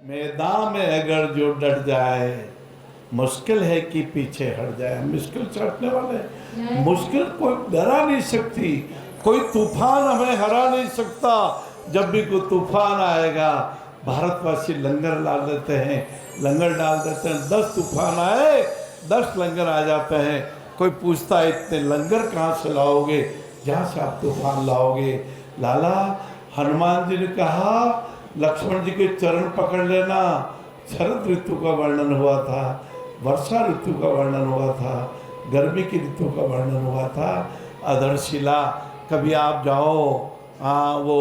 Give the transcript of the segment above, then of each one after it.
मैदान में अगर जो डट जाए, मुश्किल है कि पीछे हट जाए। मुश्किल से हटने वाले, मुश्किल कोई डरा नहीं सकती, कोई तूफान हमें हरा नहीं सकता। जब भी कोई तूफान आएगा, भारतवासी लंगर डाल देते हैं, लंगर डाल देते हैं। 10 तूफान आए, 10 लंगर आ जाते हैं। कोई पूछता है इतने लंगर कहाँ से लाओगे? जहाँ से आप तूफान लाओगे। लाला, हनुमान जी ने कहा लक्ष्मण जी के चरण पकड़ लेना। शरद ऋतु का वर्णन हुआ था, वर्षा ऋतु का वर्णन हुआ था, गर्मी की ऋतु का वर्णन हुआ था। अधरशिला, कभी आप जाओ वो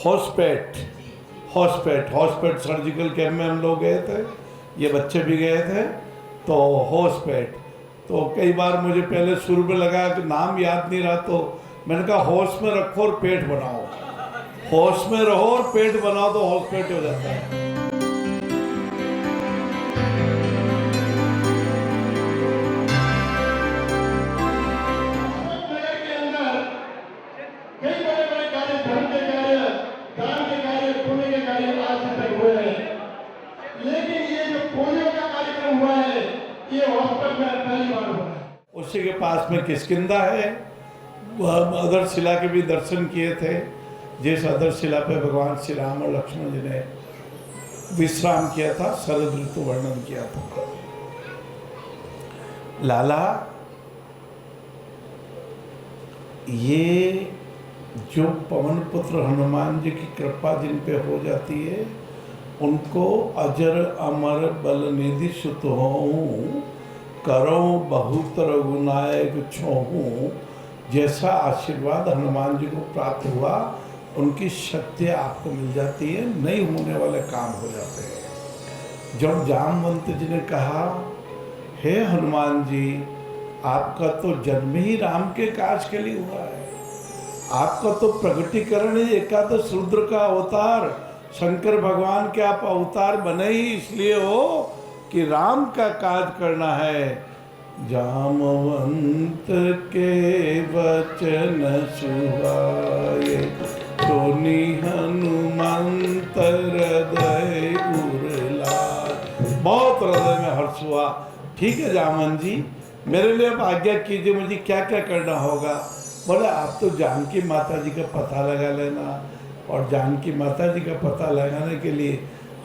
हॉस्पेट सर्जिकल कैंप में हम लोग गए थे, ये बच्चे भी गए थे। तो हॉस्पेट, तो कई बार मुझे पहले शुरू में लगा कि नाम याद नहीं रहा, तो मैंने कहा होश में रखो और पेट बनाओ। होश में रहो और पेट बनाओ तो हॉस्पेट हो जाता है। उसी के पास में किष्किंधा है, वह अधरशिला के भी दर्शन किए थे, जिस अधरशिला पे भगवान श्री राम और लक्ष्मण जी ने विश्राम किया था, शरद ऋतु वर्णन किया था। लाला, ये जो पवन पुत्र हनुमान जी की कृपा जिन पे हो जाती है, उनको अजर अमर बल निधि सुत होऊं, करो बहुत रघुनायक छोहूं। जैसा आशीर्वाद हनुमान जी को प्राप्त हुआ, उनकी शक्ति आपको मिल जाती है, नहीं होने वाले काम हो जाते हैं। जब जामवंत जी ने कहा, हे हनुमान जी, आपका तो जन्म ही राम के काज के लिए हुआ है, आपका तो प्रगटीकरण ही एकादश रुद्र का अवतार, शंकर भगवान के आप अवतार बने ही इसलिए हो कि राम का काज करना है। जामवंत के वचन सुहाए, सुनी हनुमंत हृदय उरलाए। बहुत हृदय में हर्ष हुआ। ठीक है जामवंत जी, मेरे लिए आप आज्ञा कीजिए, मुझे क्या क्या करना होगा? बोले आप तो जानकी माता जी का पता लगा लेना। और जानकी माता जी का पता लगाने के लिए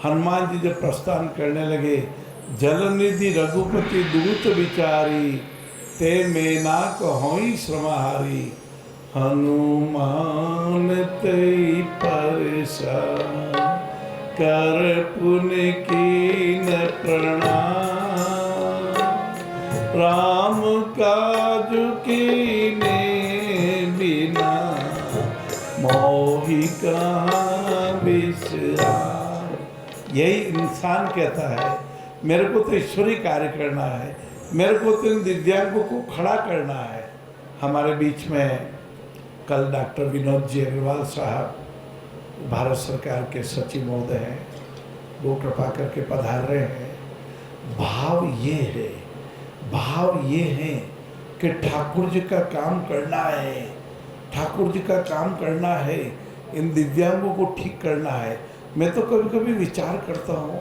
हनुमान जी जब प्रस्थान करने लगे, जलनिधि रघुपति दूत विचारी, ते मेना कहोई श्रमहारी। हनुमान तई परेशान, कर पुण्य कीन प्रणाम। राम काज कीने बिना, मोहि कहाँ विश्राम। यही इंसान कहता है, मेरे को तो ईश्वरी कार्य करना है, मेरे को तो इन दिव्यांगों को खड़ा करना है। हमारे बीच में कल डॉक्टर विनोद जी अग्रवाल साहब, भारत सरकार के सचिव महोदय हैं, वो कृपा करके पधार रहे हैं। भाव ये है कि ठाकुर जी का काम करना है, ठाकुर जी का काम करना है, इन दिव्यांगों को ठीक करना है। मैं तो कभी कभी विचार करता हूँ,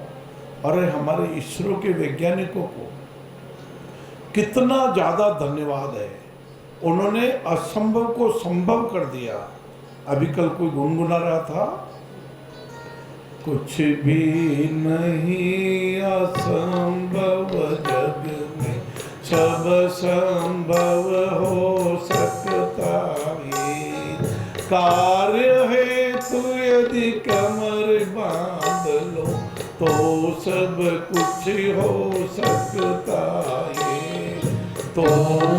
अरे हमारे इसरो के वैज्ञानिकों को कितना ज़्यादा धन्यवाद है, उन्होंने असंभव को संभव कर दिया। अभी कल कोई गुनगुना रहा था, कुछ भी नहीं असंभव जग में, सब संभव हो सकता है। कार्य है तू यदि कमर बांध लो, तो सब कुछ हो सकता है, तो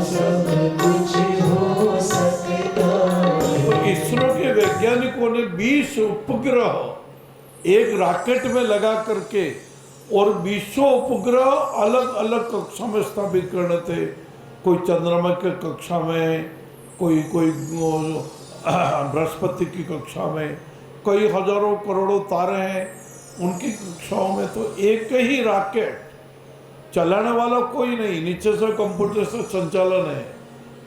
सब कुछ हो सकता है। तो इसरो के वैज्ञानिकों ने 20 उपग्रह एक रॉकेट में लगा करके और 20 उपग्रह अलग अलग कक्षा में स्थापित करने थे। कोई चंद्रमा के कक्षा में, कोई बृहस्पति की कक्षा में, कई हजारों करोड़ों तारे हैं उनकी कक्षाओं में। तो एक ही रॉकेट चलाने वाला कोई नहीं, नीचे से कंप्यूटर से संचालन है,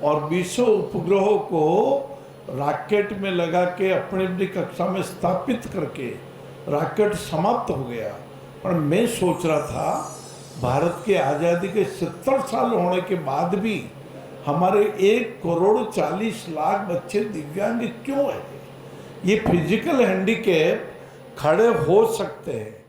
और 20 उपग्रहों को रॉकेट में लगा के अपनी अपनी कक्षा में स्थापित करके रॉकेट समाप्त हो गया। पर मैं सोच रहा था भारत की आज़ादी के 70 साल होने के बाद भी हमारे 1,40,00,000 बच्चे दिव्यांग क्यों हैं? ये फिजिकल हैंडीकैप खड़े हो सकते हैं,